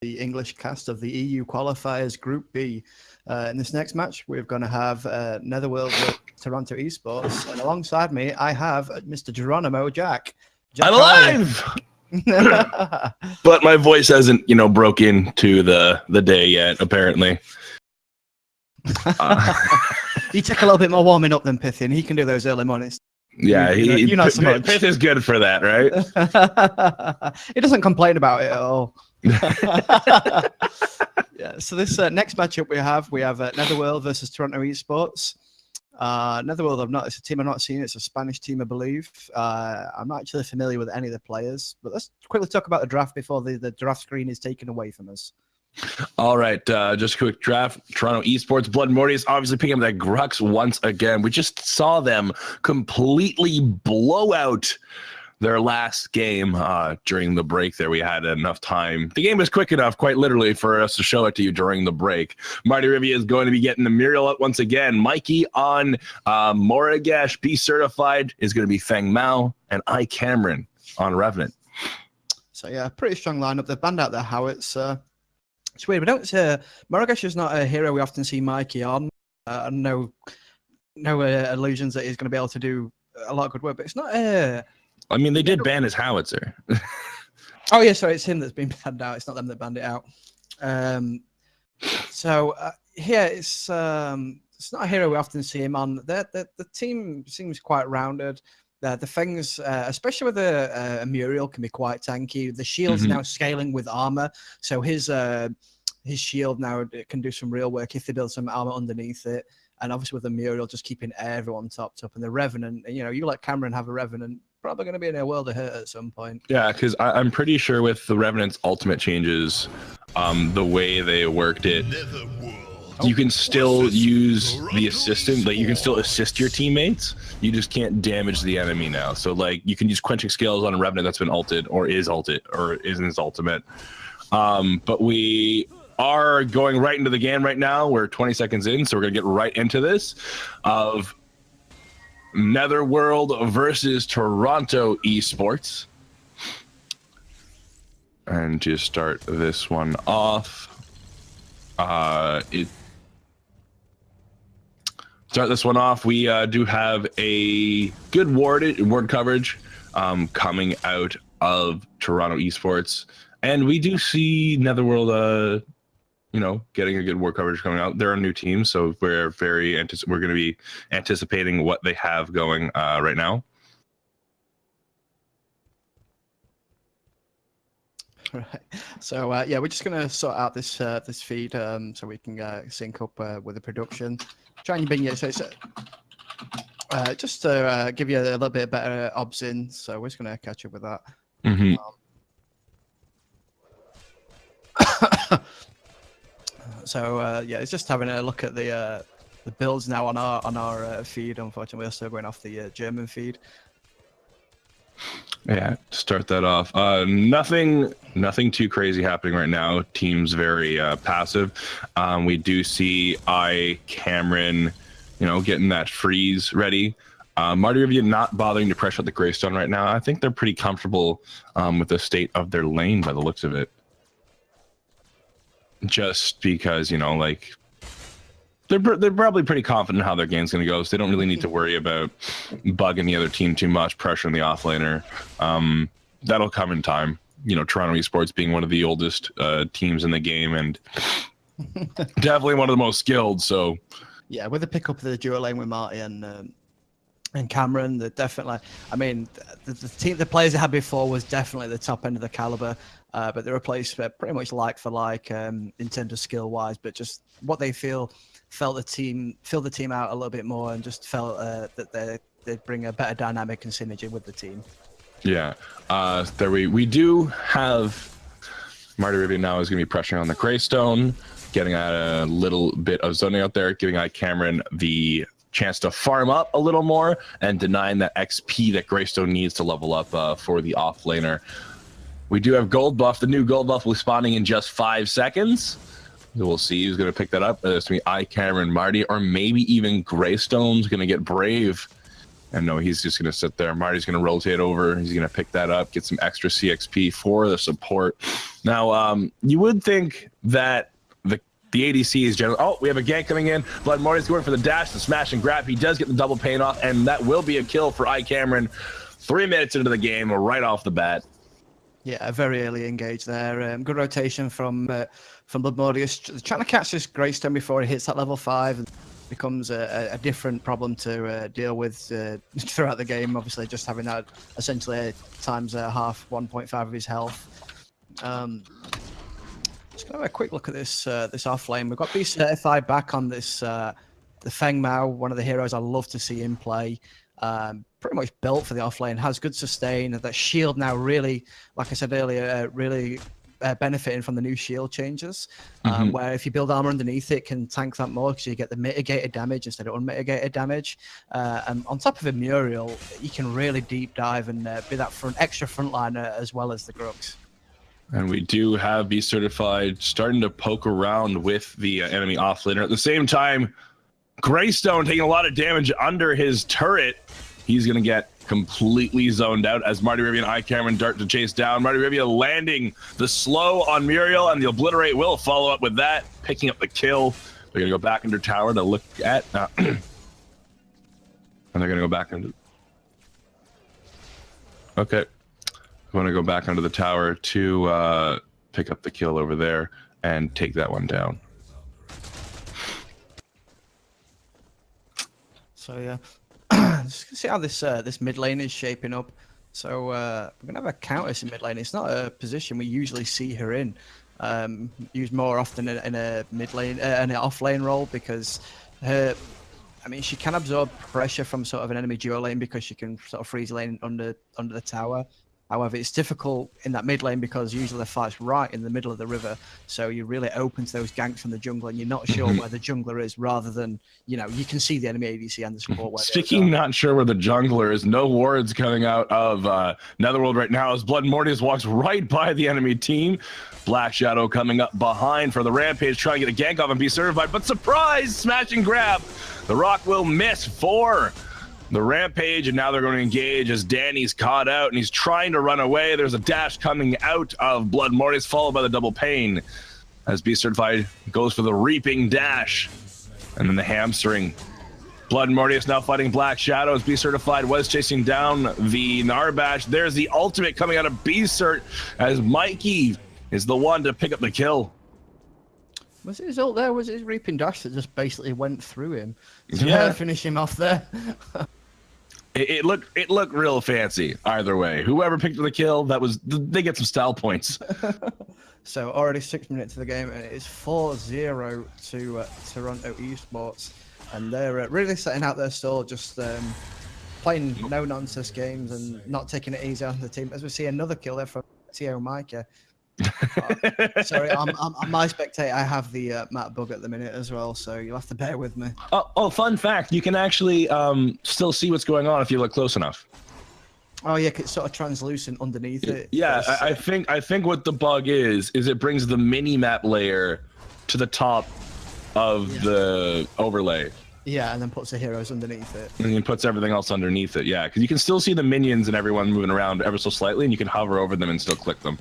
the English cast of the EU Qualifiers Group B. In this next match, we're going to have Netherworld with Toronto Esports, and alongside me, I have Mr. Geronimo Jack. I'm alive! But my voice hasn't, broke into the day yet, apparently. You take a little bit more warming up than Pithy, and he can do those early mornings. Yeah, you're not so much. Pith is good for that, right? He doesn't complain about it at all. Yeah. So this next matchup we have Netherworld versus Toronto Esports. Netherworld, it's a team I've not seen. It's a Spanish team, I believe. I'm not actually familiar with any of the players, but let's quickly talk about the draft before the draft screen is taken away from us. All right, just a quick draft. Toronto Esports, Blood Morty obviously picking up that Grux once again. We just saw them completely blow out their last game during the break there. We had enough time. The game was quick enough, quite literally, for us to show it to you during the break. Marty Rivia is going to be getting the Muriel out once again. Mikey on Moragesh, B Certified, is going to be Feng Mao, and I Cameron on Revenant. So yeah, pretty strong lineup. They've banned out their Howittz. It's weird. We don't. Moragesh is not a hero we often see Mikey on. No illusions that he's going to be able to do a lot of good work, but it's not a... I mean, they did ban his howitzer. Oh, yeah, sorry, it's him that's been banned out. It's not them that banned it out. It's not a hero we often see him on. The team seems quite rounded. The things, especially with a Muriel, can be quite tanky. The shield's now scaling with armor, so his shield now can do some real work if they build some armor underneath it. And obviously with the Muriel, just keeping everyone topped up. And the Revenant, you let Cameron have a Revenant, probably going to be in a world of hurt at some point. Yeah, because I'm pretty sure with the Revenant's ultimate changes, the way they worked it, you can still use the assistant. Like, you can still assist your teammates. You just can't damage the enemy now. So, you can use quenching skills on a Revenant that's been ulted or is ulted or is in his ultimate. But we are going right into the game right now. We're 20 seconds in, so we're going to get right into this of Netherworld versus Toronto Esports. And to start this one off, we do have a good ward coverage coming out of Toronto Esports, and we do see Netherworld getting a good war coverage coming out. They're a new team, so we're going to be anticipating what they have going right now. Right. So we're just going to sort out this feed so we can sync up with the production. Try and bring you just to give you a little bit better obs in. So we're just going to catch up with that. It's just having a look at the builds now on our feed. Unfortunately, we're still going off the German feed. Yeah, to start that off. Nothing too crazy happening right now. Team's very passive. We do see Cameron, getting that freeze ready. Marty Rivia not bothering to pressure out the Greystone right now. I think they're pretty comfortable with the state of their lane by the looks of it. Just because, they're probably pretty confident how their game's going to go, so they don't really need to worry about bugging the other team too much, pressuring the offlaner. That'll come in time. Toronto Esports being one of the oldest teams in the game and definitely one of the most skilled. So, yeah, with the pickup of the dual lane with Marty and Cameron, they're definitely. I mean, the players they had before was definitely the top end of the caliber. But they replaced pretty much like for like in terms of skill wise, but just what they filled the team out a little bit more, and just felt that they bring a better dynamic and synergy with the team. Yeah, we do have Marty Rivia now is going to be pressuring on the Greystone, getting a little bit of zoning out there, giving Cameron the chance to farm up a little more and denying that XP that Greystone needs to level up for the offlaner. We do have gold buff. The new gold buff will be spawning in just 5 seconds. We'll see who's going to pick that up. It's going to be Cameron, Marty, or maybe even Greystone's going to get brave And no, he's just going to sit there. Marty's going to rotate over. He's going to pick that up, get some extra CXP for the support. Now, you would think that the ADC is generally... Oh, we have a gank coming in. Blood Morty's going for the dash, the smash and grab. He does get the double pain off, and that will be a kill for iCameron 3 minutes into the game, right off the bat. Yeah, very early engage there. Good rotation from Blood Mortius. Trying to catch this Greystone before he hits that level 5 and becomes a different problem to deal with throughout the game. Obviously, just having that essentially times half 1.5 of his health. Just gonna have a quick look at this this off lane. We've got B certified back on this the Feng Mao, one of the heroes I love to see him play. Pretty much built for the off lane, has good sustain. That shield now really, like I said earlier, really benefiting from the new shield changes, where if you build armor underneath it, can tank that more because you get the mitigated damage instead of unmitigated damage. And on top of a Muriel, you can really deep dive and be that extra frontliner as well as the Grux. And we do have B certified starting to poke around with the enemy offlaner. At the same time, Greystone taking a lot of damage under his turret. He's going to get completely zoned out as Marty Rivian and iCameron dart to chase down. Marty Rivian landing the slow on Muriel, and the Obliterate will follow up with that, picking up the kill. They're going to go back into tower to look at... and they're going to go back into... Okay. I'm going to go back under the tower to pick up the kill over there and take that one down. So yeah, just gonna see how this this mid lane is shaping up. So we're gonna have a countess in mid lane. It's not a position we usually see her in. Used more often in a mid lane, an off lane role because her. I mean, she can absorb pressure from sort of an enemy duo lane because she can sort of freeze lane under the tower. However, it's difficult in that mid lane because usually the fight's right in the middle of the river, so you're really open to those ganks from the jungle, and you're not sure where the jungler is. Rather than, you know, you can see the enemy ADC and the support. Where Speaking, not sure where the jungler is. No wards coming out of Netherworld right now as Blood Mortius walks right by the enemy team. Black Shadow coming up behind for the rampage, trying to get a gank off and be certified, but surprise, smash and grab. The rock will miss for the rampage, and now they're going to engage as Danny's caught out and he's trying to run away. There's a dash coming out of Blood Mortius, followed by the double pain as B certified goes for the reaping dash, and then the hamstring. Blood Mortius now fighting Black Shadow as B certified was chasing down the Narbash. There's the ultimate coming out of B cert as Mikey is the one to pick up the kill. Was it his ult there? Was it his reaping dash that just basically went through him? Yeah, finish him off there. It looked real fancy either way. Whoever picked the kill, they get some style points. So already 6 minutes of the game, and it is 4-0 to Toronto Esports, and they're really setting out their stall, just playing no nonsense games and not taking it easy on the team. As we see another kill there from Tio Micah. Sorry, I'm my spectator. I have the map bug at the minute as well, so you'll have to bear with me. Oh, fun fact, you can actually still see what's going on if you look close enough. Oh yeah, it's sort of translucent underneath it. Yeah, I think what the bug is it brings the mini map layer to the top of the overlay. Yeah, and then puts the heroes underneath it. And then puts everything else underneath it. Yeah, because you can still see the minions and everyone moving around ever so slightly, and you can hover over them and still click them.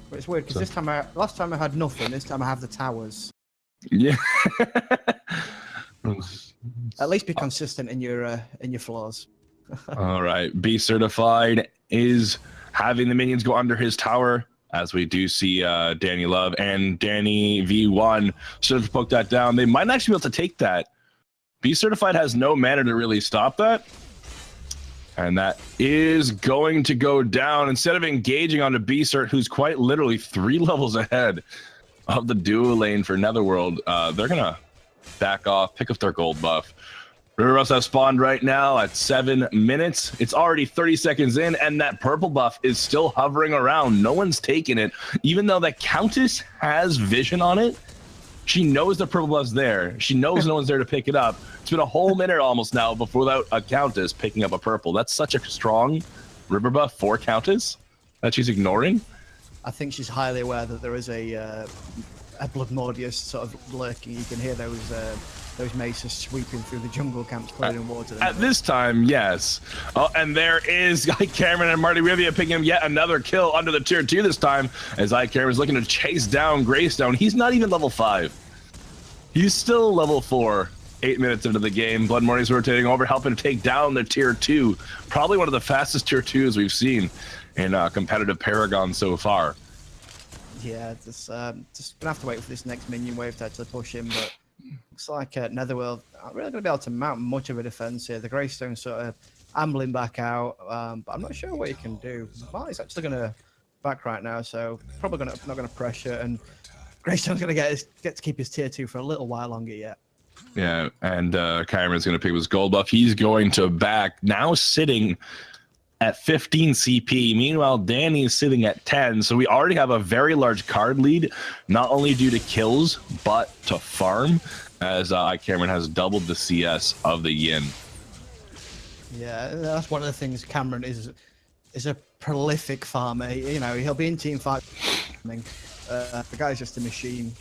But it's weird because last time I had nothing. This time I have the towers. Yeah. At least be consistent in your flaws. All right, B certified is having the minions go under his tower, as we do see Danny Love and Danny V1 should have poked that down. They might actually be able to take that. B certified has no mana to really stop that. And that is going to go down. Instead of engaging onto B cert, who's quite literally 3 levels ahead of the duo lane for Netherworld, they're going to back off, pick up their gold buff. River Buffs have spawned right now at 7 minutes. It's already 30 seconds in, and that purple buff is still hovering around. No one's taking it. Even though the Countess has vision on it, she knows the purple buff's there. She knows no one's there to pick it up. It's been a whole minute almost now without a Countess picking up a purple. That's such a strong river buff for Countess that she's ignoring. I think she's highly aware that there is a Blood Mortius sort of lurking. You can hear those those maces sweeping through the jungle camps, clearing water. At this time, yes. Oh, and there is Cameron and Marty Rivia picking yet another kill under the tier 2 this time, as Cameron is looking to chase down Greystone. He's not even level 5. He's still level 4. 8 minutes into the game, Blood Morty's rotating over, helping to take down the tier 2. Probably one of the fastest tier 2s we've seen in competitive Paragon so far. Yeah, just gonna have to wait for this next minion wave to actually push him, but looks like Netherworld aren't really gonna be able to mount much of a defense here. The Greystone sort of ambling back out, but I'm not sure what he can do. Marty's actually gonna back right now, so probably not gonna pressure, and Greystone's gonna get to keep his tier 2 for a little while longer yet. Yeah, and Kyron's going to pick his gold buff. He's going to back, now sitting at 15 CP. Meanwhile, Danny's sitting at 10. So we already have a very large card lead, not only due to kills, but to farm, as Cameron has doubled the CS of the Yin. Yeah, that's one of the things. Cameron is a prolific farmer. You know, he'll be in team fight. The guy's just a machine.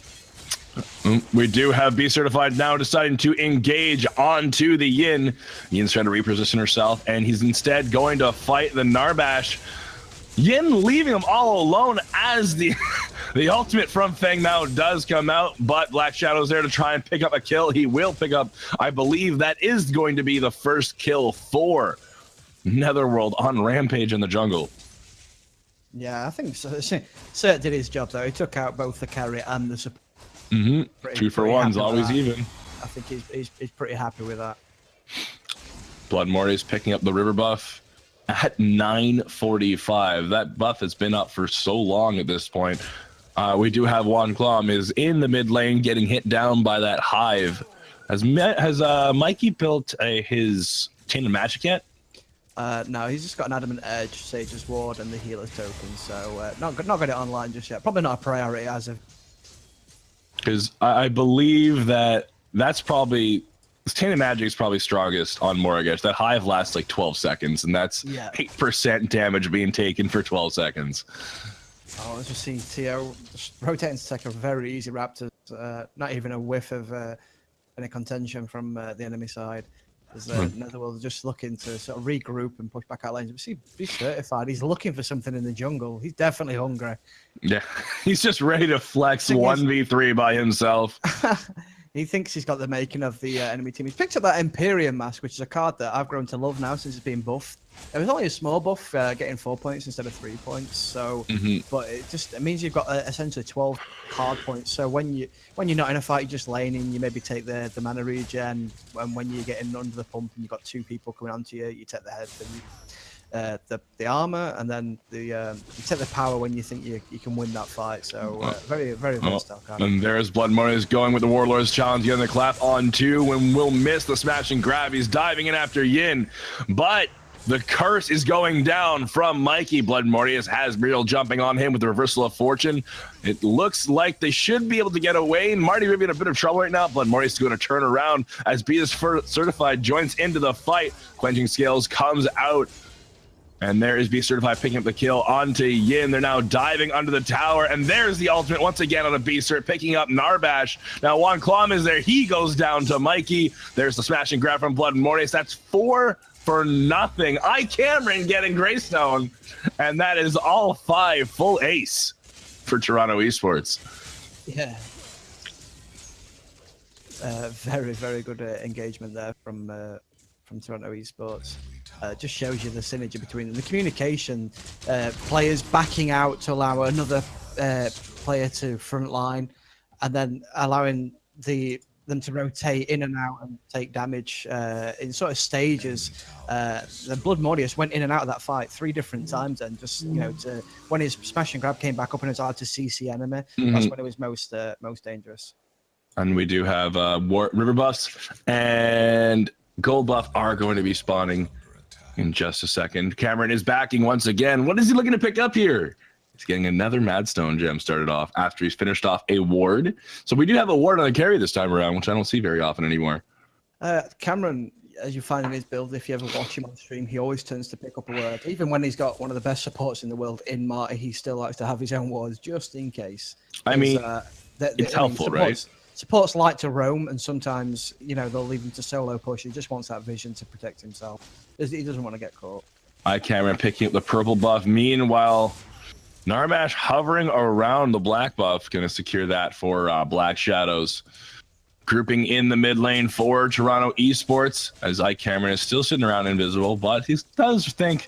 We do have B Certified now deciding to engage onto the Yin. Yin's trying to reposition herself, and he's instead going to fight the Narbash. Yin leaving him all alone as the ultimate from Feng Mao does come out, but Black Shadow's there to try and pick up a kill. He will pick up, I believe that is going to be the first kill for Netherworld on Rampage in the jungle. Yeah, I think so. Cert did his job though. He took out both the carry and the support. 2 for 1's always even. I think he's pretty happy with that. Blood Morty's picking up the river buff at 9:45. That buff has been up for so long at this point. We do have Juan Klom is in the mid lane getting hit down by that hive. Has Mikey built his Chain of Magic yet? No, he's just got an Adamant Edge, Sage's Ward, and the Healer token. So not got it online just yet. Probably not a priority as of. Because I believe that's probably Chain of Magic is probably strongest on Mortgage. That hive lasts like 12 seconds, and that's 8% damage being taken for 12 seconds. Oh, let's just see TO rotating to take a very easy Raptors. Not even a whiff of any contention from the enemy side. As Netherworld just looking to sort of regroup and push back out lanes. We see Be Certified. He's looking for something in the jungle. He's definitely hungry. Yeah, he's just ready to flex 1v3 by himself. He thinks he's got the making of the enemy team. He's picked up that Imperium Mask, which is a card that I've grown to love now since it's been buffed. It was only a small buff, getting 4 points instead of 3 points. So, but it means you've got essentially 12 card points. So when you're not in a fight, you're just laning. You maybe take the mana regen. And when you're getting under the pump and you've got 2 people coming onto you, you take the head and the armor, and then you take the power when you think you can win that fight. So very versatile card. And there's Blood Morty's going with the Warlord's challenge, getting the clap on 2 and will miss the smash and grab. He's diving in after Yin, but the curse is going down from Mikey. Blood Mortius has Muriel jumping on him with the reversal of fortune. It looks like they should be able to get away. Marty Ribby in a bit of trouble right now. Blood Mortius is going to turn around as Beatus Certified joins into the fight. Quenching Scales comes out. And there is B Certified picking up the kill onto Yin. They're now diving under the tower. And there's the ultimate once again on a B Cert, picking up Narbash. Now Juan Klom is there. He goes down to Mikey. There's the smash and grab from Blood Mortius. That's 4 for nothing. Cameron getting Greystone, and that is all 5 full ace for Toronto Esports. Yeah, very good engagement there from Toronto Esports. Just shows you the synergy between them. The communication, players backing out to allow another player to front line, and then allowing them to rotate in and out and take damage in sort of stages. The Blood Mortius went in and out of that fight 3 different times, and just when his smash and grab came back up and it was hard to CC enemy, that's when it was most dangerous. And we do have river buffs and gold buff are going to be spawning in just a second. Cameron is backing once again. What is he looking to pick up here? He's getting another Madstone gem started off after he's finished off a ward. So we do have a ward on the carry this time around, which I don't see very often anymore. Cameron, as you find in his build, if you ever watch him on stream, he always turns to pick up a ward. Even when he's got one of the best supports in the world in Marty, he still likes to have his own wards just in case. I mean, it's helpful, right? supports like to roam, and sometimes, they'll leave him to solo push. He just wants that vision to protect himself. He doesn't want to get caught. iCamera picking up the purple buff. Meanwhile, Narbash hovering around the black buff, going to secure that for Black Shadows. Grouping in the mid lane for Toronto Esports, as iCamera is still sitting around invisible, but he does think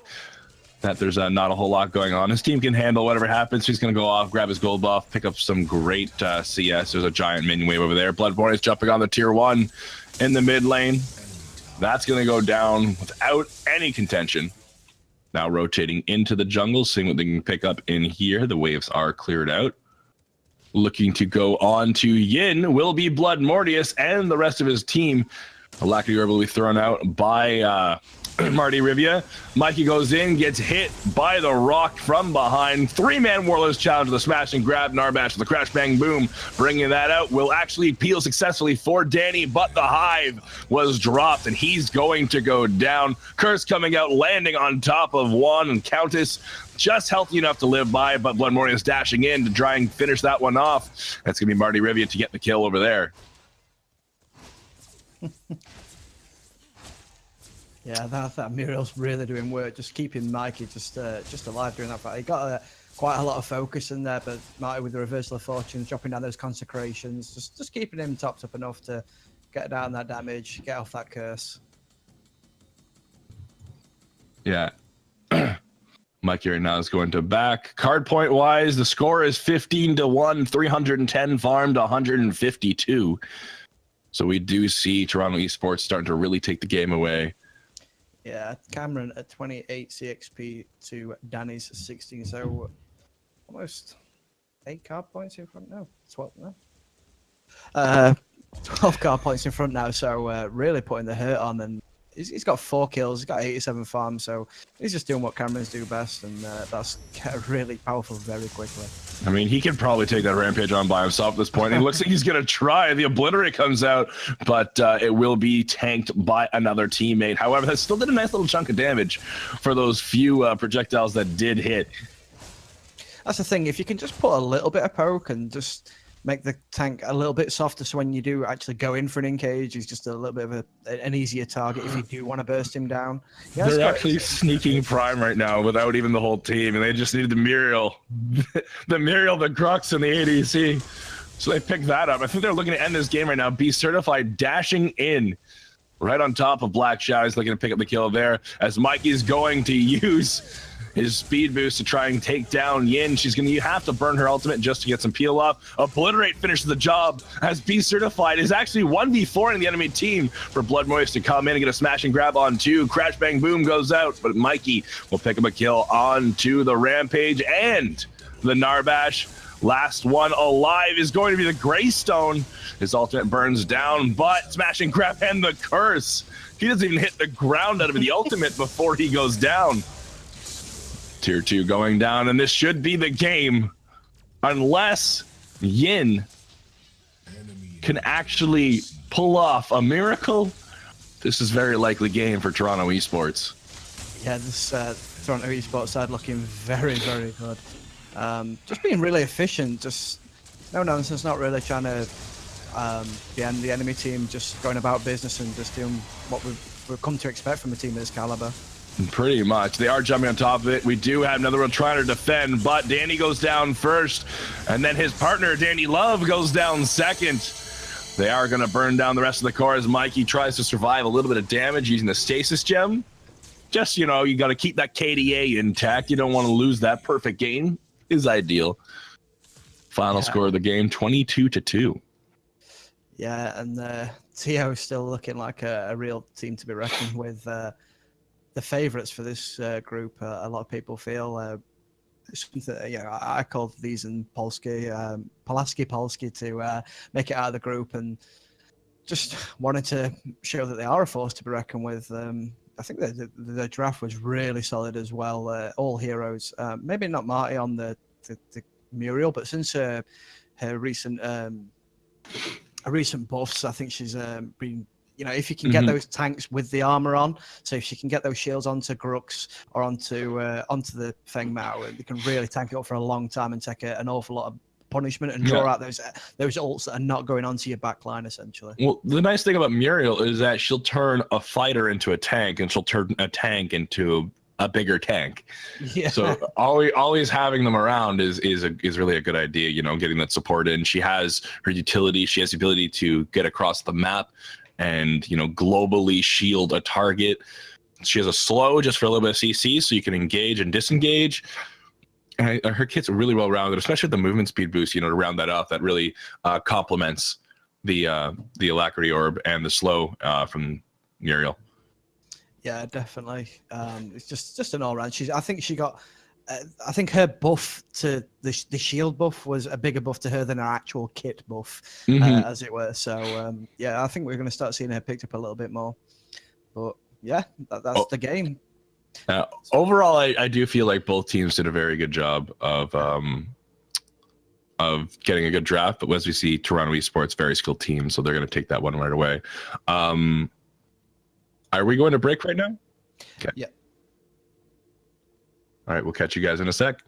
that there's not a whole lot going on. His team can handle whatever happens. He's going to go off, grab his gold buff, pick up some great CS. There's a giant minion wave over there. Bloodborne is jumping on the tier 1 in the mid lane. That's going to go down without any contention. Now rotating into the jungle, seeing what they can pick up in here. The waves are cleared out. Looking to go on to Yin will be Blood Mortius and the rest of his team. Alacrity Orb will be thrown out by Marty Rivia. Mikey goes in, gets hit by the rock from behind. 3-man Warlords challenge with a smash and grab. Narbash with the crash bang boom. Bringing that out will actually peel successfully for Danny, but the Hive was dropped and he's going to go down. Curse coming out, landing on top of Juan and Countess. Just healthy enough to live by, but Blood Mortius dashing in to try and finish that one off. That's going to be Marty Rivia to get the kill over there. Yeah, that Muriel's really doing work, just keeping Mikey just alive during that fight. He got quite a lot of focus in there, but Marty with the reversal of fortunes, dropping down those consecrations, just keeping him topped up enough to get down that damage, get off that curse. Yeah. Mikey right now is going to back. Card point wise, the score is 15-1, 310 farmed, 152. So we do see Toronto Esports starting to really take the game away. Yeah, Cameron at 28 CXP to Danny's 16, so almost 8 card points in front now. 12 now. 12 card points in front now, so really putting the hurt on, and he's got 4 kills, he's got 87 farms, so he's just doing what Camerons do best, and that's really powerful very quickly. I mean, he can probably take that rampage on by himself at this point. It looks like he's going to try. The Obliterate comes out, but it will be tanked by another teammate. However, that still did a nice little chunk of damage for those few projectiles that did hit. That's the thing. If you can just put a little bit of poke and just make the tank a little bit softer, so when you do actually go in for an engage, he's just a little bit of an easier target if you do want to burst him down. They're actually sneaking Prime right now without even the whole team, and they just needed the Muriel, the Grux, and the ADC. So they picked that up. I think they're looking to end this game right now. Be Certified dashing in right on top of Black Shadow. He's looking to pick up the kill there as Mikey's going to use his speed boost to try and take down Yin. She's going to have to burn her ultimate just to get some peel off. Obliterate finishes the job as Be Certified is actually 1v4ing the enemy team for Blood Moist to come in and get a smash and grab on 2. Crash Bang Boom goes out, but Mikey will pick up a kill on to the Rampage and the Narbash. Last one alive is going to be the Greystone. His ultimate burns down, but smash and grab and the curse. He doesn't even hit the ground out of the ultimate before he goes down. Tier 2 going down, and this should be the game unless Yin can actually pull off a miracle. This is very likely game for Toronto Esports. Yeah, this Toronto Esports side looking very, very good. Just being really efficient, just no nonsense, not really trying to behind the enemy team, just going about business and just doing what we've come to expect from a team of this caliber. Pretty much. They are jumping on top of it. We do have another one trying to defend, but Danny goes down first, and then his partner, Danny Love, goes down second. They are going to burn down the rest of the core as Mikey tries to survive a little bit of damage using the stasis gem. Just, you got to keep that KDA intact. You don't want to lose that. Perfect game is ideal. Final score of the game, 22-2. Yeah, and TO is still looking like a real team to be reckoned with. The favourites for this group, a lot of people feel. I called these in Polski, Polski to make it out of the group, and just wanted to show that they are a force to be reckoned with. I think the draft was really solid as well. All heroes, maybe not Marty on the Muriel, but since her recent buffs, I think she's been. If you can get those tanks with the armor on, so if she can get those shields onto Grux or onto the Feng Mao, they can really tank it up for a long time and take an awful lot of punishment and draw out those ults that are not going onto your backline, essentially. Well, the nice thing about Muriel is that she'll turn a fighter into a tank, and she'll turn a tank into a bigger tank. Yeah. So always having them around is really a good idea. You know, getting that support in. She has her utility. She has the ability to get across the map and, you know, globally shield a target. She has a slow just for a little bit of CC, so you can engage and disengage. And her kit's really well rounded, especially with the movement speed boost. You know, to round that off, that really complements the Alacrity Orb and the slow from Muriel. Yeah, definitely. It's just an all-round. I think she got. I think her buff to the shield buff was a bigger buff to her than her actual kit buff, as it were. So yeah, I think we're going to start seeing her picked up a little bit more. But yeah, that's the game. Overall, I do feel like both teams did a very good job of getting a good draft. But as we see, Toronto Esports, very skilled team, so they're going to take that one right away. Are we going to break right now? Okay. Yeah. All right, we'll catch you guys in a sec.